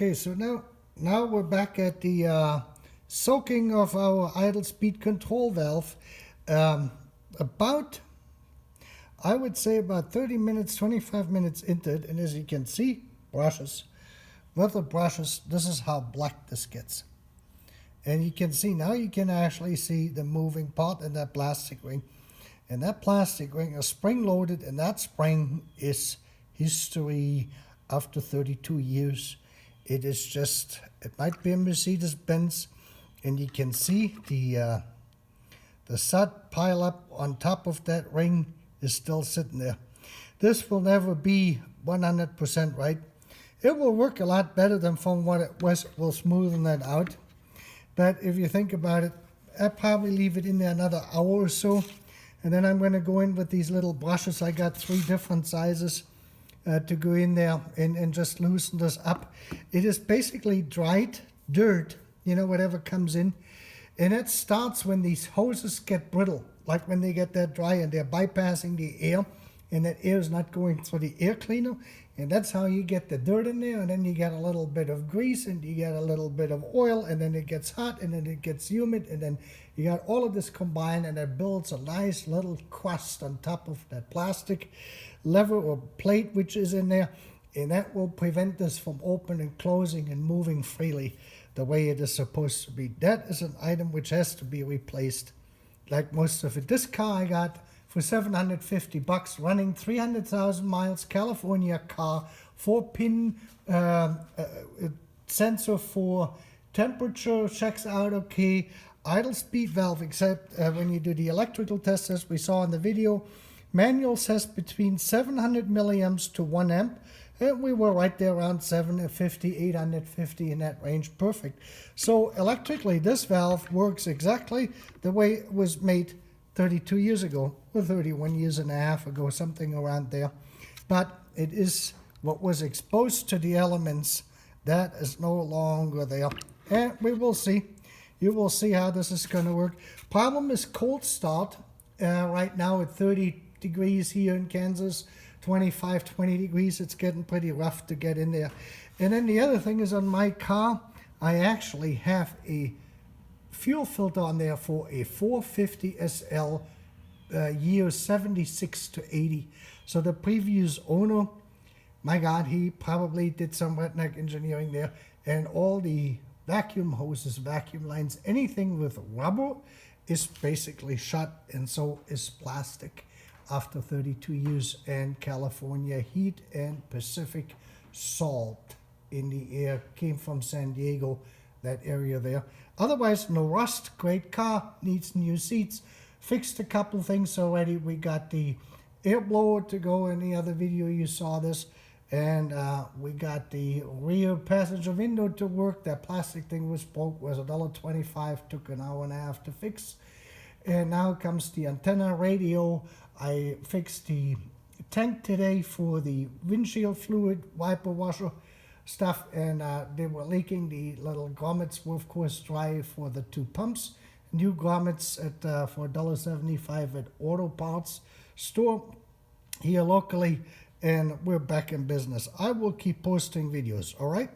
Okay, so now we're back at the soaking of our idle speed control valve. About, I would say about 30 minutes, 25 minutes into it, and as you can see, brushes. With the brushes, this is how black this gets. And you can see, now you can actually see the moving part in that plastic ring. And that plastic ring is spring-loaded, and that spring is history after 32 years. It is just, it might be a Mercedes Benz, and you can see the stud pile up on top of that ring is still sitting there. This will never be 100% right. It will work a lot better than from what it was. We'll smoothen that out. But if you think about it, I'll probably leave it in there another hour or so. And then I'm going to go in with these little brushes. I got 3 different sizes to go in there and just loosen this up. It is basically dried dirt, you know, whatever comes in. And it starts when these hoses get brittle, like when they get that dry and they're bypassing the air, and that air is not going through the air cleaner. And that's how you get the dirt in there, and then you get a little bit of grease, and you get a little bit of oil, and then it gets hot, and then it gets humid, and then you got all of this combined, and it builds a nice little crust on top of that plastic lever or plate which is in there, and that will prevent this from opening and closing and moving freely the way it is supposed to be. That is an item which has to be replaced, like most of it. This car I got for $750, running 300,000 miles, California car, 4-pin sensor for temperature, checks out okay, idle speed valve, except when you do the electrical test as we saw in the video, manual says between 700 milliamps to 1 amp, and we were right there around 750, 850 in that range, perfect. So electrically, this valve works exactly the way it was made 32 years ago, or 31 years and a half ago, something around there. But it is what was exposed to the elements that is no longer there. And we will see. You will see how this is going to work. Problem is cold start. Right now at 30 degrees here in Kansas, 25, 20 degrees. It's getting pretty rough to get in there. And then the other thing is, on my car, I actually have a fuel filter on there for a 450 SL years 76 to 80. So the previous owner, my God, he probably did some redneck engineering there, and all the vacuum hoses, vacuum lines, anything with rubber is basically shut, and so is plastic after 32 years, and California heat and Pacific salt in the air came from San Diego, that area there. Otherwise, no rust, great car, needs new seats, fixed a couple things already. We got the air blower to go in the other video, you saw this, and we got the rear passenger window to work. That plastic thing was broke, was $1.25, took an hour and a half to fix. And now comes the antenna radio. I fixed the tank today for the windshield fluid wiper washer stuff, and they were leaking. The little grommets were of course dry for the 2 pumps. New grommets at for $1.75 at Auto Parts store here locally, and we're back in business. I will keep posting videos, all right?